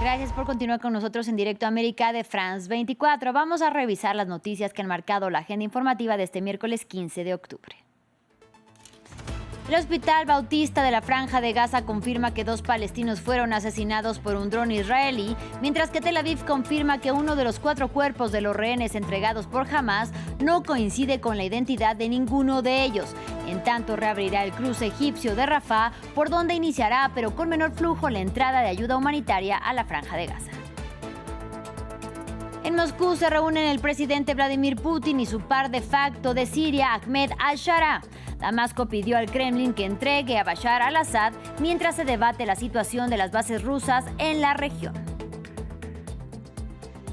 Gracias por continuar con nosotros en Directo América de France 24. Vamos a revisar las noticias que han marcado la agenda informativa de este miércoles 15 de octubre. El Hospital Bautista de la Franja de Gaza confirma que 2 palestinos fueron asesinados por un dron israelí, mientras que Tel Aviv confirma que uno de los 4 cuerpos de los rehenes entregados por Hamás no coincide con la identidad de ninguno de ellos. En tanto, reabrirá el cruce egipcio de Rafah, por donde iniciará, pero con menor flujo, la entrada de ayuda humanitaria a la Franja de Gaza. En Moscú se reúnen el presidente Vladimir Putin y su par de facto de Siria, Ahmed al-Shara. Damasco pidió al Kremlin que entregue a Bashar al-Assad mientras se debate la situación de las bases rusas en la región.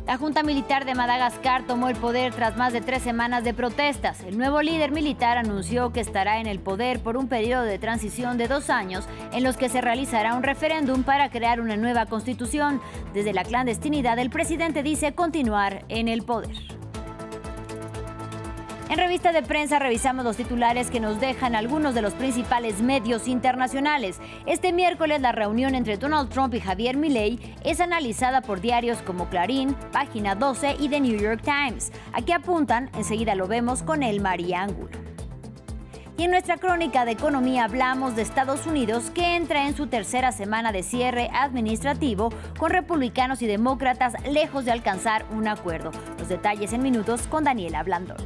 La Junta Militar de Madagascar tomó el poder tras más de 3 semanas de protestas. El nuevo líder militar anunció que estará en el poder por un periodo de transición de 2 años en los que se realizará un referéndum para crear una nueva constitución. Desde la clandestinidad, el presidente dice continuar en el poder. En revista de prensa revisamos los titulares que nos dejan algunos de los principales medios internacionales. Este miércoles la reunión entre Donald Trump y Javier Milei es analizada por diarios como Clarín, Página 12 y The New York Times. Aquí apuntan, enseguida lo vemos con el María Ángulo. Y en nuestra crónica de economía hablamos de Estados Unidos, que entra en su tercera semana de cierre administrativo con republicanos y demócratas lejos de alcanzar un acuerdo. Los detalles en minutos con Daniela Blandón.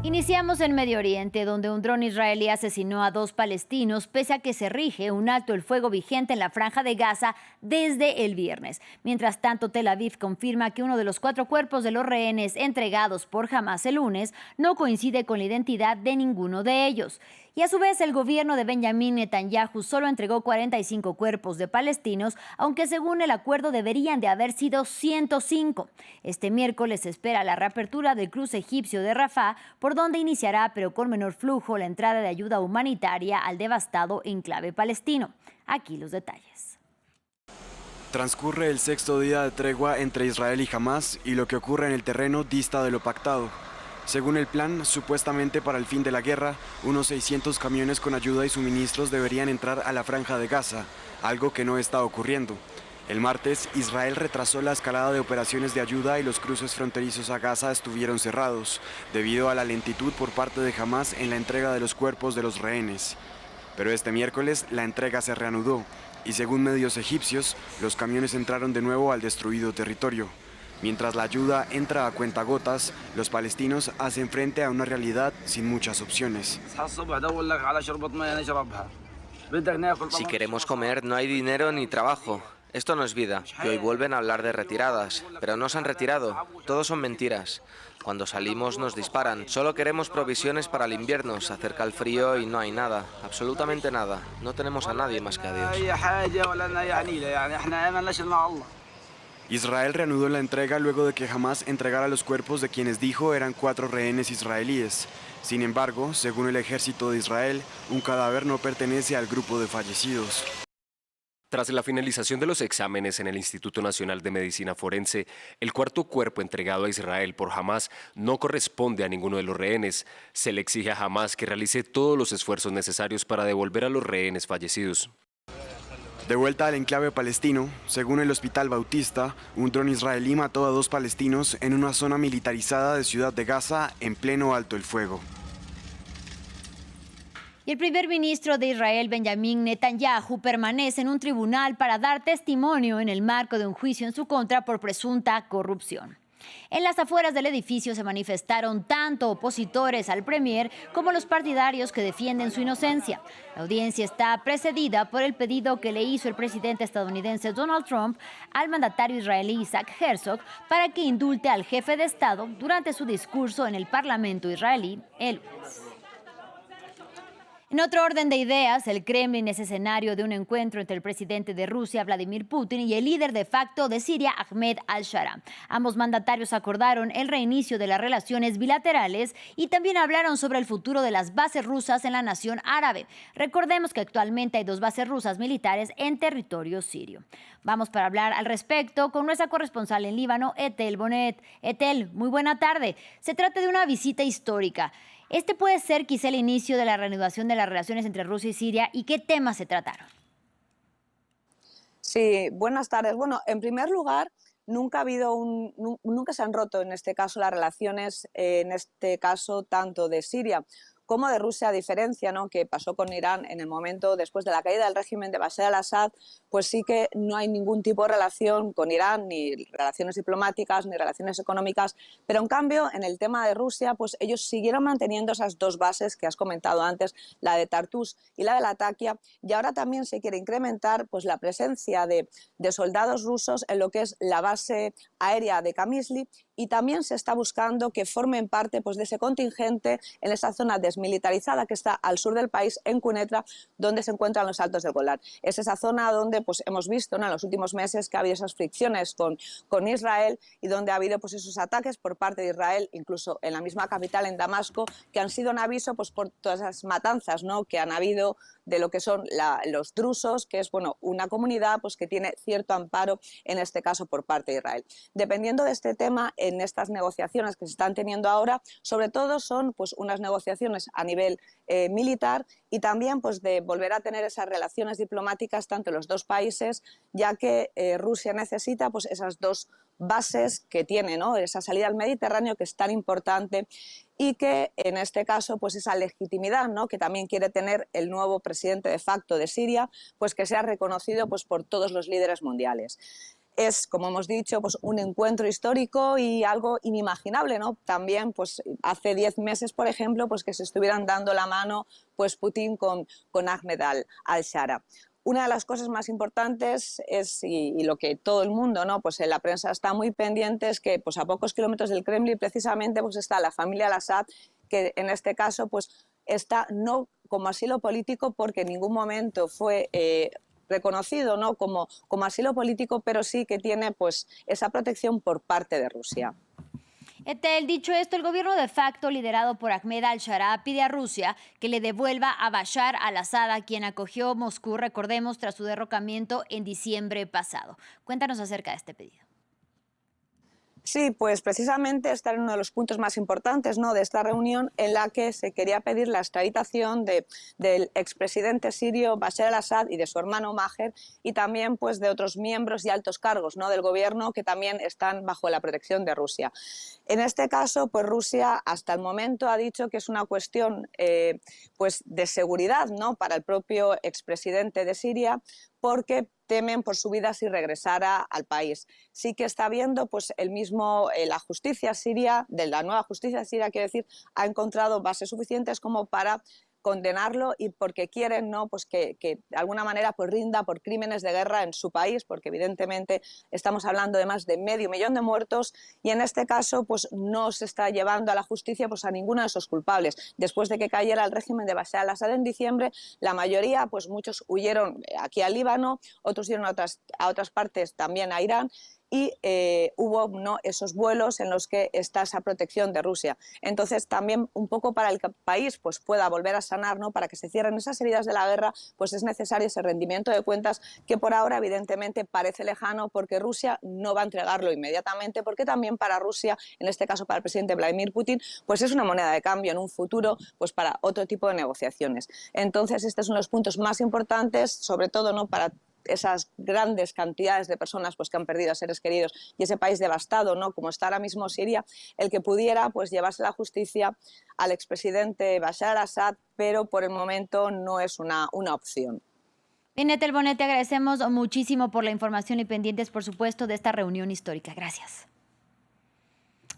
Iniciamos en Medio Oriente, donde un dron israelí asesinó a 2 palestinos, pese a que se rige un alto el fuego vigente en la Franja de Gaza desde el viernes. Mientras tanto, Tel Aviv confirma que uno de los 4 cuerpos de los rehenes entregados por Hamás el lunes no coincide con la identidad de ninguno de ellos. Y a su vez, el gobierno de Benjamín Netanyahu solo entregó 45 cuerpos de palestinos, aunque según el acuerdo deberían de haber sido 105. Este miércoles se espera la reapertura del cruce egipcio de Rafah, por donde iniciará, pero con menor flujo, la entrada de ayuda humanitaria al devastado enclave palestino. Aquí los detalles. Transcurre el 6º día de tregua entre Israel y Hamás, y lo que ocurre en el terreno dista de lo pactado. Según el plan, supuestamente para el fin de la guerra, unos 600 camiones con ayuda y suministros deberían entrar a la Franja de Gaza, algo que no está ocurriendo. El martes, Israel retrasó la escalada de operaciones de ayuda y los cruces fronterizos a Gaza estuvieron cerrados, debido a la lentitud por parte de Hamás en la entrega de los cuerpos de los rehenes. Pero este miércoles la entrega se reanudó, y según medios egipcios, los camiones entraron de nuevo al destruido territorio. Mientras la ayuda entra a cuentagotas, los palestinos hacen frente a una realidad sin muchas opciones. Si queremos comer, no hay dinero ni trabajo. Esto no es vida. Y hoy vuelven a hablar de retiradas, pero no se han retirado. Todo son mentiras. Cuando salimos nos disparan. Solo queremos provisiones para el invierno. Se acerca el frío y no hay nada. Absolutamente nada. No tenemos a nadie más que a Dios. Israel reanudó la entrega luego de que Hamás entregara los cuerpos de quienes dijo eran 4 rehenes israelíes. Sin embargo, según el ejército de Israel, un cadáver no pertenece al grupo de fallecidos. Tras la finalización de los exámenes en el Instituto Nacional de Medicina Forense, el 4º cuerpo entregado a Israel por Hamás no corresponde a ninguno de los rehenes. Se le exige a Hamás que realice todos los esfuerzos necesarios para devolver a los rehenes fallecidos. De vuelta al enclave palestino, según el Hospital Bautista, un dron israelí mató a 2 palestinos en una zona militarizada de Ciudad de Gaza en pleno alto el fuego. Y el primer ministro de Israel, Benjamín Netanyahu, permanece en un tribunal para dar testimonio en el marco de un juicio en su contra por presunta corrupción. En las afueras del edificio se manifestaron tanto opositores al premier como los partidarios que defienden su inocencia. La audiencia está precedida por el pedido que le hizo el presidente estadounidense Donald Trump al mandatario israelí Isaac Herzog para que indulte al jefe de Estado durante su discurso en el Parlamento israelí el lunes. En otro orden de ideas, el Kremlin es escenario de un encuentro entre el presidente de Rusia, Vladimir Putin, y el líder de facto de Siria, Ahmed al-Shara. Ambos mandatarios acordaron el reinicio de las relaciones bilaterales y también hablaron sobre el futuro de las bases rusas en la nación árabe. Recordemos que actualmente hay 2 bases rusas militares en territorio sirio. Vamos para hablar al respecto con nuestra corresponsal en Líbano, Etel Bonet. Etel, muy buena tarde. Se trata de una visita histórica. Este puede ser quizá el inicio de la reanudación de las relaciones entre Rusia y Siria. ¿Y qué temas se trataron? Sí, buenas tardes. Bueno, en primer lugar, nunca se han roto en este caso las relaciones, en este caso tanto de Siria como de Rusia, a diferencia, ¿no?, que pasó con Irán en el momento después de la caída del régimen de Bashar al-Assad, pues sí que no hay ningún tipo de relación con Irán, ni relaciones diplomáticas, ni relaciones económicas, pero en cambio en el tema de Rusia, pues ellos siguieron manteniendo esas 2 bases que has comentado antes, la de Tartus y la de Latakia, y ahora también se quiere incrementar pues la presencia de soldados rusos en lo que es la base aérea de Qamishli, y también se está buscando que formen parte pues de ese contingente en esa zona desmilitarizada que está al sur del país, en Quneitra, donde se encuentran los Altos del Golán. Es esa zona donde pues hemos visto, ¿no?, en los últimos meses que ha habido esas fricciones con Israel, y donde ha habido pues esos ataques por parte de Israel, incluso en la misma capital, en Damasco, que han sido un aviso pues por todas esas matanzas, ¿no?, que han habido de lo que son los drusos, que es una comunidad pues que tiene cierto amparo, en este caso por parte de Israel. Dependiendo de este tema, en estas negociaciones que se están teniendo ahora, sobre todo son pues unas negociaciones a nivel militar, y también pues de volver a tener esas relaciones diplomáticas entre los 2 países, ya que Rusia necesita pues esas 2 bases que tiene, ¿no?, esa salida al Mediterráneo, que es tan importante, y que en este caso pues esa legitimidad, ¿no?, que también quiere tener el nuevo presidente de facto de Siria, pues que sea reconocido pues por todos los líderes mundiales. Es, como hemos dicho, pues un encuentro histórico y algo inimaginable, ¿no? También pues hace 10 meses, por ejemplo, pues que se estuvieran dando la mano pues Putin con Ahmed al-Shara. Una de las cosas más importantes es, y lo que todo el mundo, ¿no?, pues en la prensa está muy pendiente, es que pues a pocos kilómetros del Kremlin precisamente pues está la familia al-Assad, que en este caso pues está no como asilo político, porque en ningún momento fue reconocido, ¿no?, como asilo político, pero sí que tiene pues esa protección por parte de Rusia. Etel, dicho esto, el gobierno de facto liderado por Ahmed al-Shara pide a Rusia que le devuelva a Bashar al-Assad, a quien acogió Moscú, recordemos, tras su derrocamiento en diciembre pasado. Cuéntanos acerca de este pedido. Sí, pues precisamente este era uno de los puntos más importantes, ¿no?, de esta reunión, en la que se quería pedir la extraditación del expresidente sirio Bashar al-Assad y de su hermano Maher, y también pues de otros miembros y altos cargos, ¿no?, del gobierno, que también están bajo la protección de Rusia. En este caso, pues Rusia hasta el momento ha dicho que es una cuestión pues de seguridad, ¿no?, para el propio expresidente de Siria, porque temen por su vida si regresara al país. Sí que está viendo, pues la justicia siria, de la nueva justicia siria, quiero decir, ha encontrado bases suficientes como para condenarlo, y porque quieren, ¿no?, pues que de alguna manera pues rinda por crímenes de guerra en su país, porque evidentemente estamos hablando de más de medio millón de muertos, y en este caso pues no se está llevando a la justicia pues a ninguno de esos culpables. Después de que cayera el régimen de Bashar al-Assad en diciembre, la mayoría, pues muchos huyeron aquí al Líbano, otros huyeron a otras partes, también a Irán, y hubo, ¿no?, esos vuelos en los que está esa protección de Rusia. Entonces también un poco para el país pues pueda volver a sanar, ¿no?, para que se cierren esas heridas de la guerra, pues es necesario ese rendimiento de cuentas, que por ahora evidentemente parece lejano, porque Rusia no va a entregarlo inmediatamente, porque también para Rusia, en este caso para el presidente Vladimir Putin, pues es una moneda de cambio en un futuro pues para otro tipo de negociaciones. Entonces este es uno de los puntos más importantes, sobre todo, ¿no?, para esas grandes cantidades de personas pues que han perdido a seres queridos, y ese país devastado, ¿no?, como está ahora mismo Siria, el que pudiera pues llevarse la justicia al expresidente Bashar al-Assad, pero por el momento no es una opción. Bien, Etel Bonet, te agradecemos muchísimo por la información y pendientes, por supuesto, de esta reunión histórica. Gracias.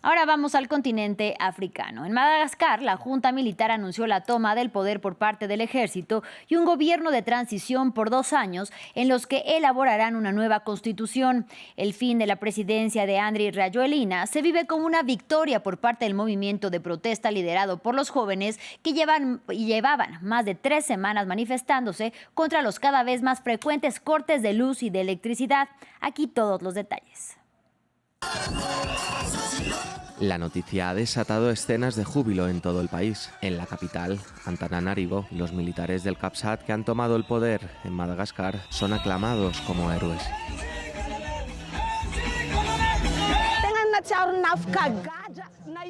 Ahora vamos al continente africano. En Madagascar, la junta militar anunció la toma del poder por parte del ejército y un gobierno de transición por 2 años en los que elaborarán una nueva constitución. El fin de la presidencia de Andry Rajoelina se vive como una victoria por parte del movimiento de protesta liderado por los jóvenes que llevaban más de 3 semanas manifestándose contra los cada vez más frecuentes cortes de luz y de electricidad. Aquí todos los detalles. La noticia ha desatado escenas de júbilo en todo el país. En la capital, Antananarivo, los militares del CAPSAT que han tomado el poder en Madagascar son aclamados como héroes.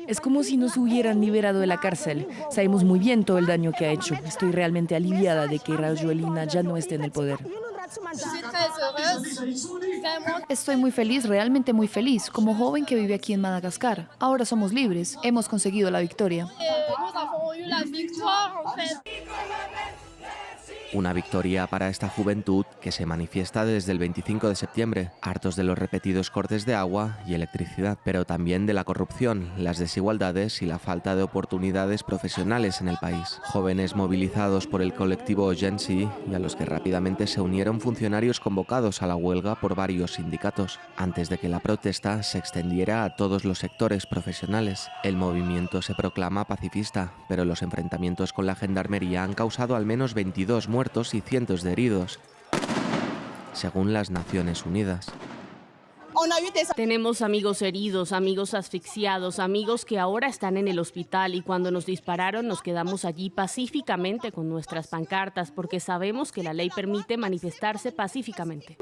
Es como si nos hubieran liberado de la cárcel. Sabemos muy bien todo el daño que ha hecho. Estoy realmente aliviada de que Rajoelina ya no esté en el poder. Estoy muy feliz, realmente muy feliz, como joven que vive aquí en Madagascar. Ahora somos libres, hemos conseguido la victoria. Una victoria para esta juventud que se manifiesta desde el 25 de septiembre, hartos de los repetidos cortes de agua y electricidad, pero también de la corrupción, las desigualdades y la falta de oportunidades profesionales en el país. Jóvenes movilizados por el colectivo Gen Z y a los que rápidamente se unieron funcionarios convocados a la huelga por varios sindicatos, antes de que la protesta se extendiera a todos los sectores profesionales. El movimiento se proclama pacifista, pero los enfrentamientos con la gendarmería han causado al menos 22 muertos y cientos de heridos, según las Naciones Unidas. Tenemos amigos heridos, amigos asfixiados, amigos que ahora están en el hospital y cuando nos dispararon nos quedamos allí pacíficamente con nuestras pancartas porque sabemos que la ley permite manifestarse pacíficamente.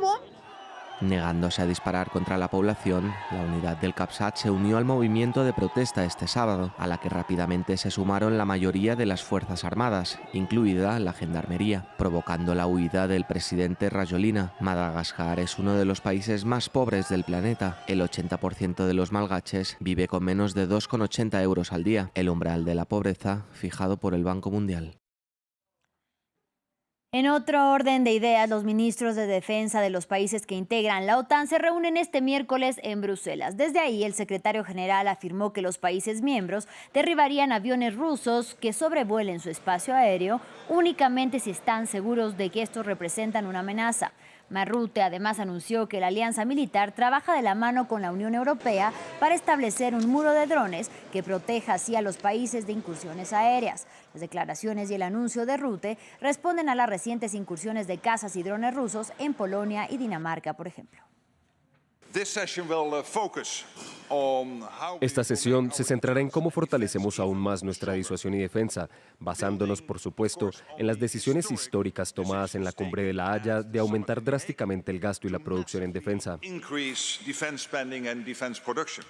Negándose a disparar contra la población, la unidad del CAPSAT se unió al movimiento de protesta este sábado, a la que rápidamente se sumaron la mayoría de las Fuerzas Armadas, incluida la Gendarmería, provocando la huida del presidente Rajoelina. Madagascar es uno de los países más pobres del planeta. El 80% de los malgaches vive con menos de 2,80 euros al día, el umbral de la pobreza fijado por el Banco Mundial. En otro orden de ideas, los ministros de defensa de los países que integran la OTAN se reúnen este miércoles en Bruselas. Desde ahí, el secretario general afirmó que los países miembros derribarían aviones rusos que sobrevuelen su espacio aéreo únicamente si están seguros de que estos representan una amenaza. Marrute además anunció que la alianza militar trabaja de la mano con la Unión Europea para establecer un muro de drones que proteja así a los países de incursiones aéreas. Las declaraciones y el anuncio de Rutte responden a las recientes incursiones de cazas y drones rusos en Polonia y Dinamarca, por ejemplo. Esta sesión se centrará en cómo fortalecemos aún más nuestra disuasión y defensa, basándonos, por supuesto, en las decisiones históricas tomadas en la Cumbre de La Haya de aumentar drásticamente el gasto y la producción en defensa.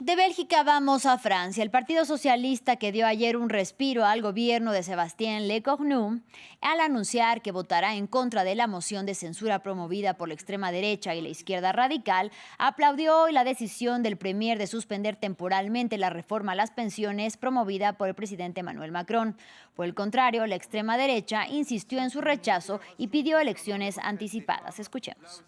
De Bélgica vamos a Francia. El Partido Socialista, que dio ayer un respiro al gobierno de Sébastien Lecornu al anunciar que votará en contra de la moción de censura promovida por la extrema derecha y la izquierda radical, aplaudió hoy la decisión del premier de suspender temporalmente la reforma a las pensiones promovida por el presidente Emmanuel Macron. Por el contrario, la extrema derecha insistió en su rechazo y pidió elecciones anticipadas. Escuchemos.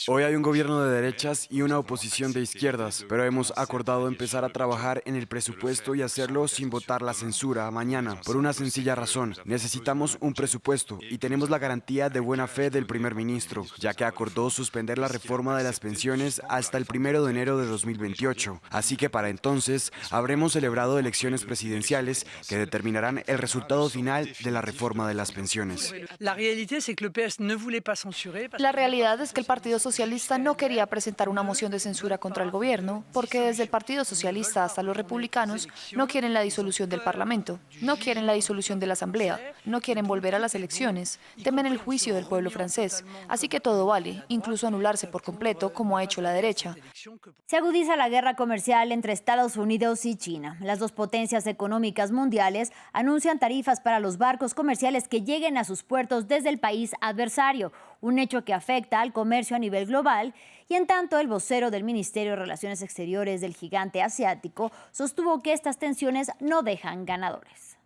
Hoy hay un gobierno de derechas y una oposición de izquierdas, pero hemos acordado empezar a trabajar en el presupuesto y hacerlo sin votar la censura mañana, por una sencilla razón. Necesitamos un presupuesto y tenemos la garantía de buena fe del primer ministro, ya que acordó suspender la reforma de las pensiones hasta el 1 de enero de 2028. Así que para entonces habremos celebrado elecciones presidenciales que determinarán el resultado final de la reforma de las pensiones. La realidad es que el Partido Socialista no quería presentar una moción de censura contra el gobierno porque desde el Partido Socialista hasta los republicanos no quieren la disolución del Parlamento, no quieren la disolución de la Asamblea, no quieren volver a las elecciones, temen el juicio del pueblo francés. Así que todo vale, incluso anularse por completo como ha hecho la derecha. Se agudiza la guerra comercial entre Estados Unidos y China. Las dos potencias económicas mundiales anuncian tarifas para los barcos comerciales que lleguen a sus puertos desde el país adversario, un hecho que afecta al comercio a nivel global, y en tanto el vocero del Ministerio de Relaciones Exteriores del gigante asiático sostuvo que estas tensiones no dejan ganadores.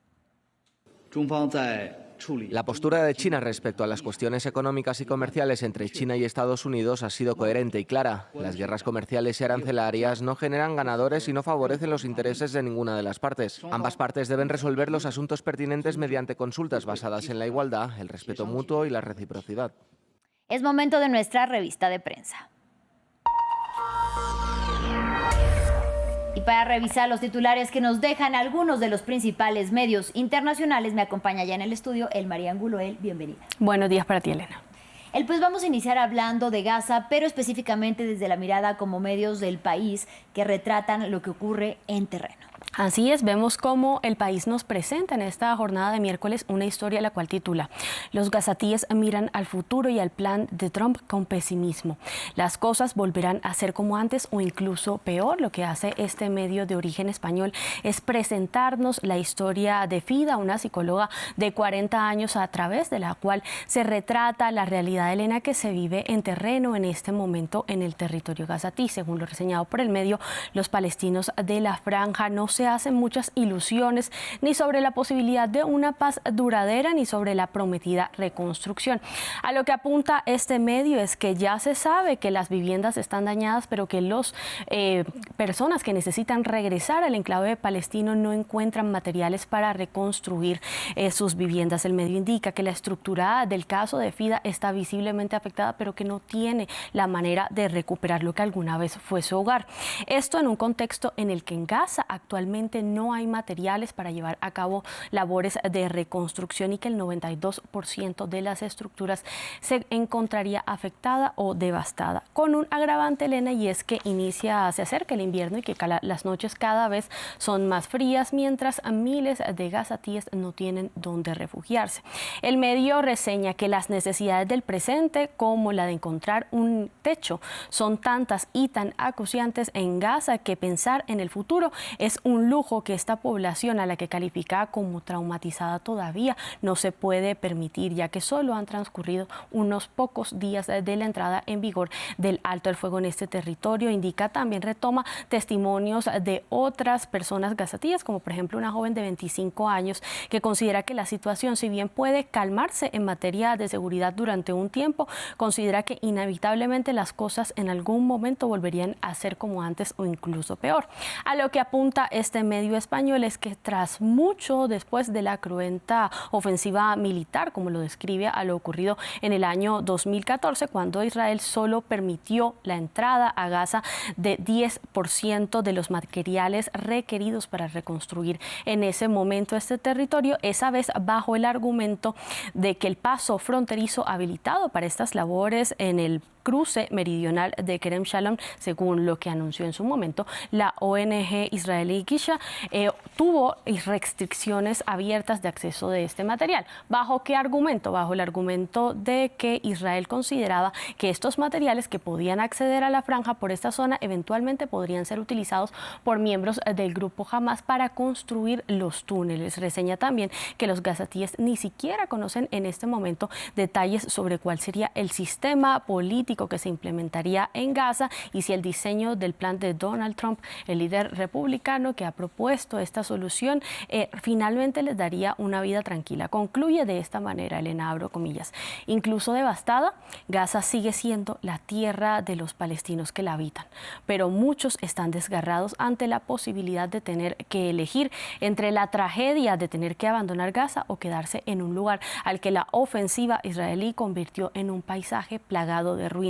La postura de China respecto a las cuestiones económicas y comerciales entre China y Estados Unidos ha sido coherente y clara. Las guerras comerciales y arancelarias no generan ganadores y no favorecen los intereses de ninguna de las partes. Ambas partes deben resolver los asuntos pertinentes mediante consultas basadas en la igualdad, el respeto mutuo y la reciprocidad. Es momento de nuestra revista de prensa. Y para revisar los titulares que nos dejan algunos de los principales medios internacionales, me acompaña ya en el estudio Elmaría Angulo. Bienvenida. Buenos días para ti, Elena. Pues vamos a iniciar hablando de Gaza, pero específicamente desde la mirada como medios del país que retratan lo que ocurre en terreno. Así es, vemos cómo el país nos presenta en esta jornada de miércoles una historia la cual titula: los gazatíes miran al futuro y al plan de Trump con pesimismo. Las cosas volverán a ser como antes o incluso peor. Lo que hace este medio de origen español es presentarnos la historia de Fida, una psicóloga de 40 años a través de la cual se retrata la realidad, Elena, que se vive en terreno en este momento en el territorio gazatí. Según lo reseñado por el medio, los palestinos de la franja no se hacen muchas ilusiones ni sobre la posibilidad de una paz duradera ni sobre la prometida reconstrucción. A lo que apunta este medio es que ya se sabe que las viviendas están dañadas, pero que las personas que necesitan regresar al enclave palestino no encuentran materiales para reconstruir sus viviendas. El medio indica que la estructura del caso de Fida está visiblemente afectada, pero que no tiene la manera de recuperar lo que alguna vez fue su hogar. Esto en un contexto en el que en Gaza actualmente no hay materiales para llevar a cabo labores de reconstrucción y que el 92% de las estructuras se encontraría afectada o devastada. Con un agravante, Elena, y es que se acerca el invierno y que las noches cada vez son más frías, mientras miles de gazatíes no tienen dónde refugiarse. El medio reseña que las necesidades del presente, como la de encontrar un techo, son tantas y tan acuciantes en Gaza que pensar en el futuro es un lujo que esta población, a la que califica como traumatizada, todavía no se puede permitir, ya que solo han transcurrido unos pocos días de la entrada en vigor del alto el fuego en este territorio. Indica, también retoma testimonios de otras personas gazatíes, como por ejemplo una joven de 25 años que considera que la situación, si bien puede calmarse en materia de seguridad durante un tiempo, considera que inevitablemente las cosas en algún momento volverían a ser como antes o incluso peor. A lo que apunta este medio español es que tras mucho después de la cruenta ofensiva militar, como lo describe a lo ocurrido en el año 2014, cuando Israel solo permitió la entrada a Gaza de 10% de los materiales requeridos para reconstruir en ese momento este territorio, esa vez bajo el argumento de que el paso fronterizo habilitado para estas labores en el cruce meridional de Kerem Shalom, según lo que anunció en su momento la ONG israelí Gisha, tuvo restricciones abiertas de acceso de este material. ¿Bajo qué argumento? Bajo el argumento de que Israel consideraba que estos materiales que podían acceder a la franja por esta zona eventualmente podrían ser utilizados por miembros del grupo Hamas para construir los túneles. Reseña también que los gazatíes ni siquiera conocen en este momento detalles sobre cuál sería el sistema político que se implementaría en Gaza y si el diseño del plan de Donald Trump, el líder republicano que ha propuesto esta solución, finalmente les daría una vida tranquila. Concluye de esta manera, Elena, abro comillas: incluso devastada, Gaza sigue siendo la tierra de los palestinos que la habitan, pero muchos están desgarrados ante la posibilidad de tener que elegir entre la tragedia de tener que abandonar Gaza o quedarse en un lugar al que la ofensiva israelí convirtió en un paisaje plagado de ruinas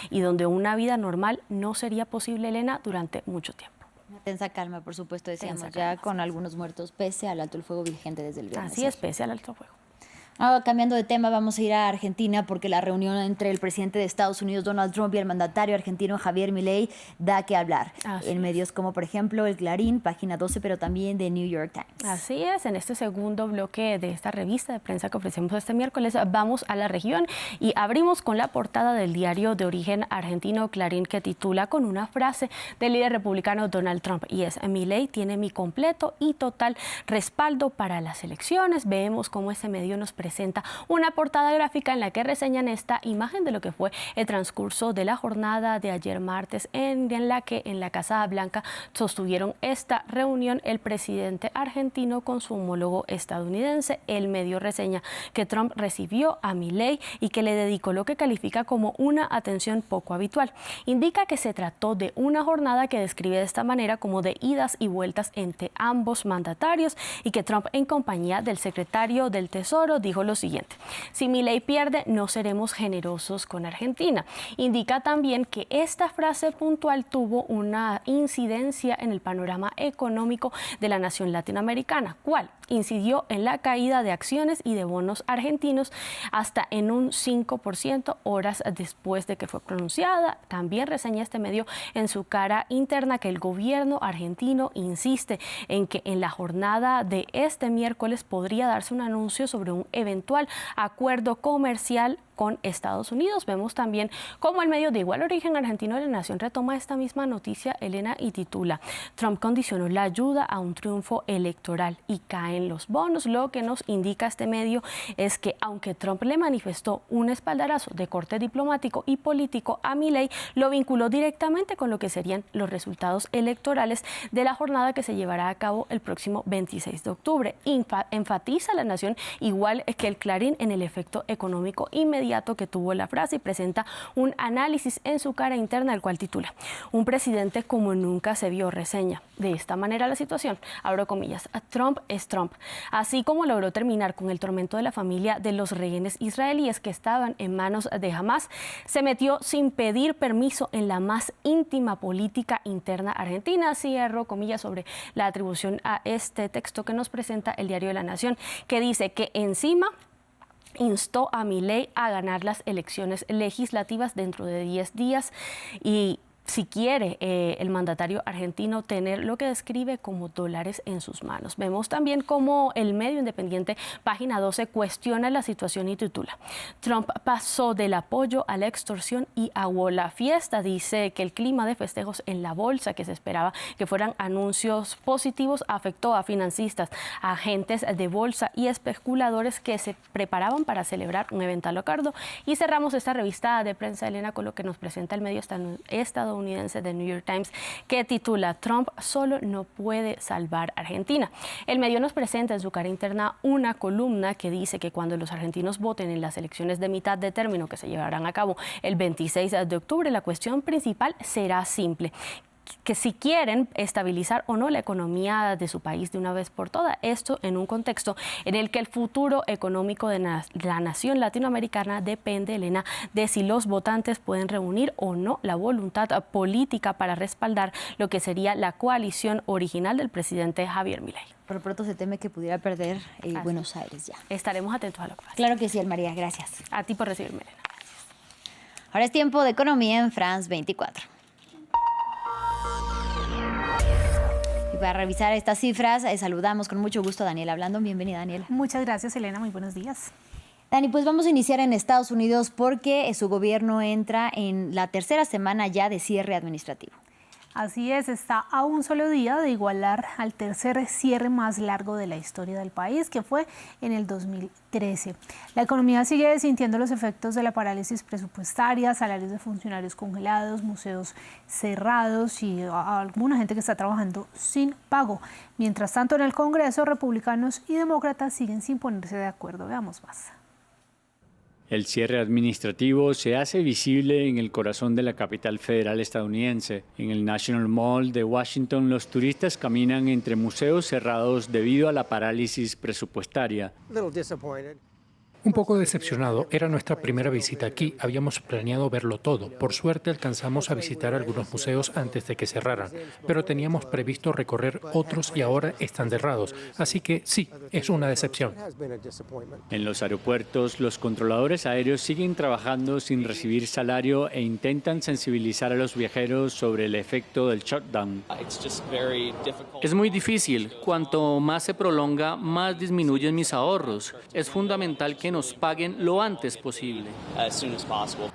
y donde una vida normal no sería posible, Elena, durante mucho tiempo. Una tensa calma, por supuesto, decíamos, ya con algunos muertos pese al alto el fuego vigente desde el viernes. Así es, pese al alto fuego. Ahora, cambiando de tema, vamos a ir a Argentina porque la reunión entre el presidente de Estados Unidos, Donald Trump, y el mandatario argentino Javier Milei da que hablar. En medios como, por ejemplo, El Clarín, página 12, pero también de New York Times. Así es, en este segundo bloque de esta revista de prensa que ofrecemos este miércoles, vamos a la región y abrimos con la portada del diario de origen argentino Clarín, que titula con una frase del líder republicano Donald Trump, y es: Milei tiene mi completo y total respaldo para las elecciones. Vemos cómo este medio nos presenta presenta una portada gráfica en la que reseñan esta imagen de lo que fue el transcurso de la jornada de ayer martes, en la que en la Casa Blanca sostuvieron esta reunión el presidente argentino con su homólogo estadounidense. El medio reseña que Trump recibió a Milei y que le dedicó lo que califica como una atención poco habitual. Indica que se trató de una jornada que describe de esta manera como de idas y vueltas entre ambos mandatarios, y que Trump, en compañía del secretario del Tesoro, dijo lo siguiente: si Milei pierde, no seremos generosos con Argentina. Indica también que esta frase puntual tuvo una incidencia en el panorama económico de la nación latinoamericana. ¿Cuál? Incidió en la caída de acciones y de bonos argentinos hasta en un 5% horas después de que fue pronunciada. También reseña este medio en su cara interna que el gobierno argentino insiste en que en la jornada de este miércoles podría darse un anuncio sobre un eventual acuerdo comercial con Estados Unidos. Vemos también cómo el medio de igual origen argentino de La Nación retoma esta misma noticia, Elena, y titula: Trump condicionó la ayuda a un triunfo electoral y caen los bonos. Lo que nos indica este medio es que aunque Trump le manifestó un espaldarazo de corte diplomático y político a Milei, lo vinculó directamente con lo que serían los resultados electorales de la jornada que se llevará a cabo el próximo 26 de octubre. Enfatiza La Nación, igual que el Clarín, en el efecto económico inmediato que tuvo la frase y presenta un análisis en su cara interna, el cual titula: un presidente como nunca se vio. Reseña de esta manera la situación, abro comillas: Trump es Trump. Así como logró terminar con el tormento de la familia de los rehenes israelíes que estaban en manos de Hamás, se metió sin pedir permiso en la más íntima política interna argentina. Cierro comillas sobre la atribución a este texto que nos presenta el diario de La Nación, que dice que encima instó a Milei a ganar las elecciones legislativas dentro de 10 días y si quiere el mandatario argentino tener lo que describe como dólares en sus manos. Vemos también cómo el medio independiente Página 12 cuestiona la situación y titula: Trump pasó del apoyo a la extorsión y aguó la fiesta. Dice que el clima de festejos en la bolsa, que se esperaba que fueran anuncios positivos, afectó a financistas, a agentes de bolsa y especuladores que se preparaban para celebrar un eventual acuerdo. Y cerramos esta revista de prensa, Elena, con lo que nos presenta el medio estadounidense de New York Times, que titula: Trump solo no puede salvar Argentina. El medio nos presenta en su cara interna una columna que dice que cuando los argentinos voten en las elecciones de mitad de término que se llevarán a cabo el 26 de octubre, la cuestión principal será simple: que si quieren estabilizar o no la economía de su país de una vez por todas. Esto en un contexto en el que el futuro económico de la nación latinoamericana depende, Elena, de si los votantes pueden reunir o no la voluntad política para respaldar lo que sería la coalición original del presidente Javier Milei. Por pronto se teme que pudiera perder Buenos Aires ya. Estaremos atentos a lo que pasa. Claro que sí, María, gracias. A ti por recibirme, Elena. Ahora es tiempo de economía en France 24. Para revisar estas cifras, saludamos con mucho gusto a Daniela Blandón. Bienvenida, Daniela. Muchas gracias, Elena. Muy buenos días. Dani, pues vamos a iniciar en Estados Unidos porque su gobierno entra en la tercera semana ya de cierre administrativo. Así es, está a un solo día de igualar al tercer cierre más largo de la historia del país, que fue en el 2013. La economía sigue sintiendo los efectos de la parálisis presupuestaria, salarios de funcionarios congelados, museos cerrados y alguna gente que está trabajando sin pago. Mientras tanto, en el Congreso, republicanos y demócratas siguen sin ponerse de acuerdo. Veamos más. El cierre administrativo se hace visible en el corazón de la capital federal estadounidense. En el National Mall de Washington, los turistas caminan entre museos cerrados debido a la parálisis presupuestaria. Un poco decepcionado, era nuestra primera visita aquí, habíamos planeado verlo todo. Por suerte alcanzamos a visitar algunos museos antes de que cerraran, pero teníamos previsto recorrer otros y ahora están cerrados, así que sí, es una decepción. En los aeropuertos, los controladores aéreos siguen trabajando sin recibir salario e intentan sensibilizar a los viajeros sobre el efecto del shutdown. Es muy difícil, cuanto más se prolonga, más disminuyen mis ahorros. Es fundamental que nos paguen lo antes posible.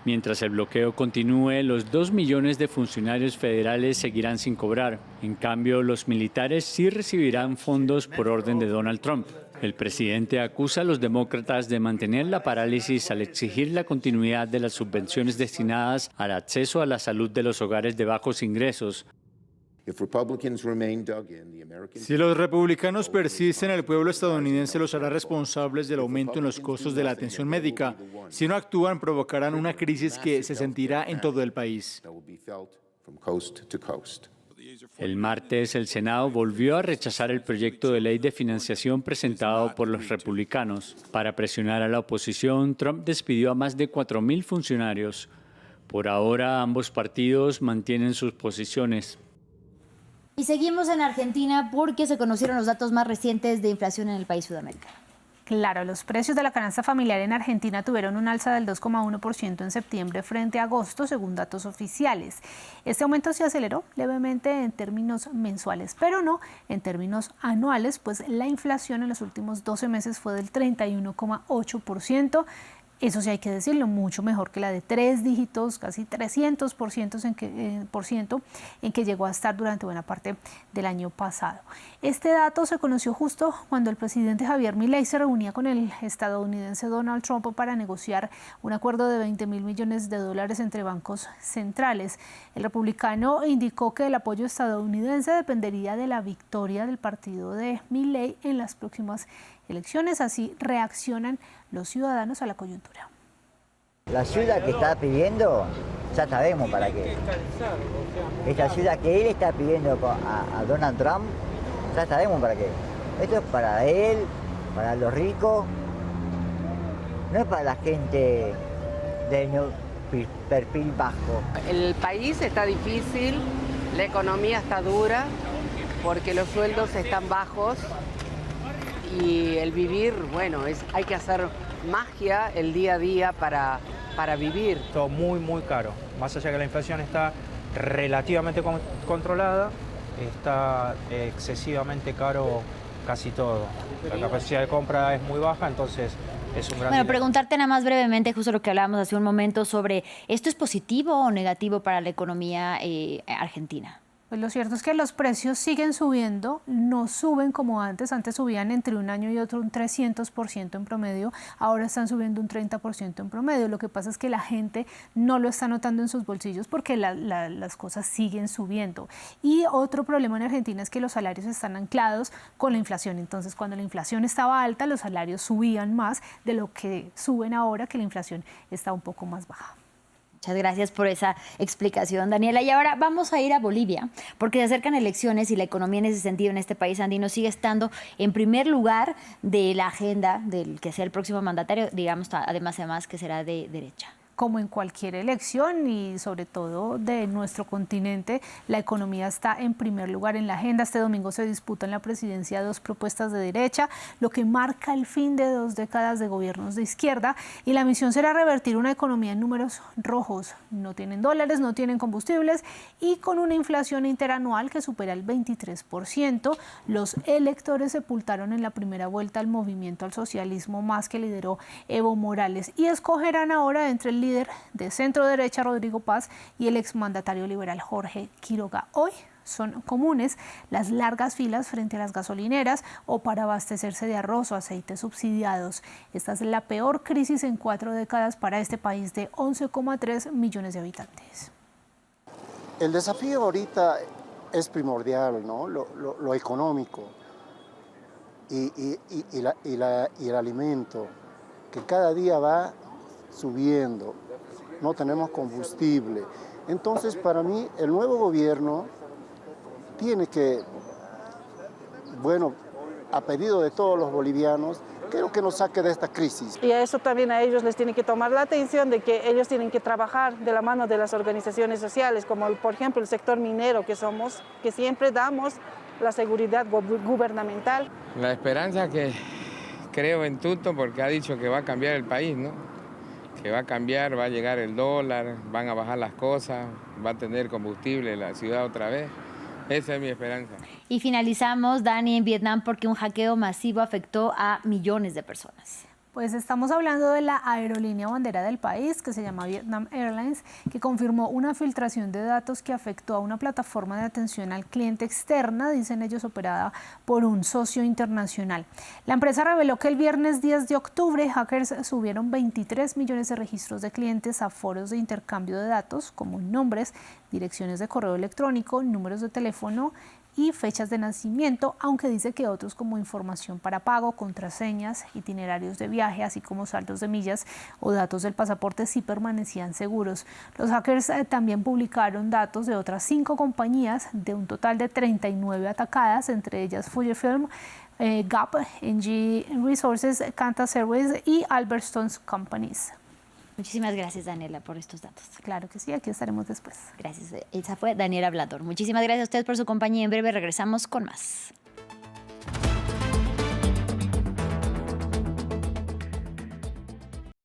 Mientras el bloqueo continúe, los 2 millones de funcionarios federales seguirán sin cobrar. En cambio, los militares sí recibirán fondos por orden de Donald Trump. El presidente acusa a los demócratas de mantener la parálisis al exigir la continuidad de las subvenciones destinadas al acceso a la salud de los hogares de bajos ingresos. Si los republicanos persisten, el pueblo estadounidense los hará responsables del aumento en los costos de la atención médica. Si no actúan, provocarán una crisis que se sentirá en todo el país. El martes, el Senado volvió a rechazar el proyecto de ley de financiación presentado por los republicanos. Para presionar a la oposición, Trump despidió a más de 4.000 funcionarios. Por ahora, ambos partidos mantienen sus posiciones. Y seguimos en Argentina porque se conocieron los datos más recientes de inflación en el país sudamericano. Claro, los precios de la canasta familiar en Argentina tuvieron un alza del 2,1% en septiembre frente a agosto, según datos oficiales. Este aumento se aceleró levemente en términos mensuales, pero no en términos anuales, pues la inflación en los últimos 12 meses fue del 31,8%. Eso sí hay que decirlo, mucho mejor que la de 3 dígitos, casi 300% en que llegó a estar durante buena parte del año pasado. Este dato se conoció justo cuando el presidente Javier Milei se reunía con el estadounidense Donald Trump para negociar un acuerdo de $20.000 millones entre bancos centrales. El republicano indicó que el apoyo estadounidense dependería de la victoria del partido de Milei en las próximas elecciones. Así reaccionan los ciudadanos a la coyuntura. La ayuda que está pidiendo, ya sabemos para qué. Esta ayuda que él está pidiendo a Donald Trump, ya sabemos para qué. Esto es para él, para los ricos, no es para la gente de perfil bajo. El país está difícil, la economía está dura, porque los sueldos están bajos. Y el vivir, bueno, hay que hacer magia el día a día para vivir. Todo muy caro. Más allá que la inflación está relativamente controlada, está excesivamente caro casi todo. La capacidad de compra es muy baja, entonces es un gran Bueno, dilema. preguntarte nada más brevemente, justo lo que hablábamos hace un momento sobre ¿esto es positivo o negativo para la economía argentina? Pues lo cierto es que los precios siguen subiendo, no suben como antes subían entre un año y otro un 300% en promedio, ahora están subiendo un 30% en promedio. Lo que pasa es que la gente no lo está notando en sus bolsillos porque las cosas siguen subiendo. Y otro problema en Argentina es que los salarios están anclados con la inflación. Entonces, cuando la inflación estaba alta, los salarios subían más de lo que suben ahora que la inflación está un poco más baja. Muchas gracias por esa explicación, Daniela. Y ahora vamos a ir a Bolivia, porque se acercan elecciones y la economía en ese sentido en este país andino sigue estando en primer lugar de la agenda del que sea el próximo mandatario, digamos, además que será de derecha. Como en cualquier elección y sobre todo de nuestro continente, la economía está en primer lugar en la agenda. Este domingo se disputan la presidencia 2 propuestas de derecha, lo que marca el fin de 2 décadas de gobiernos de izquierda, y la misión será revertir una economía en números rojos. No tienen dólares, no tienen combustibles y con una inflación interanual que supera el 23%. Los electores sepultaron en la primera vuelta el movimiento al socialismo más que lideró Evo Morales y escogerán ahora entre el líder de centro derecha Rodrigo Paz y el exmandatario liberal Jorge Quiroga. Hoy son comunes las largas filas frente a las gasolineras o para abastecerse de arroz o aceites subsidiados. Esta es la peor crisis en 4 décadas para este país de 11,3 millones de habitantes. El desafío ahorita es primordial, ¿no? Lo económico y el alimento, que cada día va subiendo, no tenemos combustible. Entonces, para mí, el nuevo gobierno tiene que, bueno, a pedido de todos los bolivianos, creo que nos saque de esta crisis. Y a eso también a ellos les tiene que tomar la atención de que ellos tienen que trabajar de la mano de las organizaciones sociales, como por ejemplo el sector minero que somos, que siempre damos la seguridad gubernamental. La esperanza que creo en Tuto porque ha dicho que va a cambiar el país, ¿no? Que va a cambiar, va a llegar el dólar, van a bajar las cosas, va a tener combustible la ciudad otra vez. Esa es mi esperanza. Y finalizamos, Dani, en Vietnam porque un hackeo masivo afectó a millones de personas. Pues estamos hablando de la aerolínea bandera del país, que se llama Vietnam Airlines, que confirmó una filtración de datos que afectó a una plataforma de atención al cliente externa, dicen ellos, operada por un socio internacional. La empresa reveló que el viernes 10 de octubre, hackers subieron 23 millones de registros de clientes a foros de intercambio de datos, como nombres, direcciones de correo electrónico, números de teléfono y fechas de nacimiento, aunque dice que otros como información para pago, contraseñas, itinerarios de viaje, así como saldos de millas o datos del pasaporte sí permanecían seguros. Los hackers también publicaron datos de otras 5 compañías, de un total de 39 atacadas, entre ellas Fujifilm, Gap, NG Resources, Qantas Airways y Albertsons Companies. Muchísimas gracias, Daniela, por estos datos. Claro que sí, aquí estaremos después. Gracias. Esa fue Daniela Blandón. Muchísimas gracias a ustedes por su compañía. En breve regresamos con más.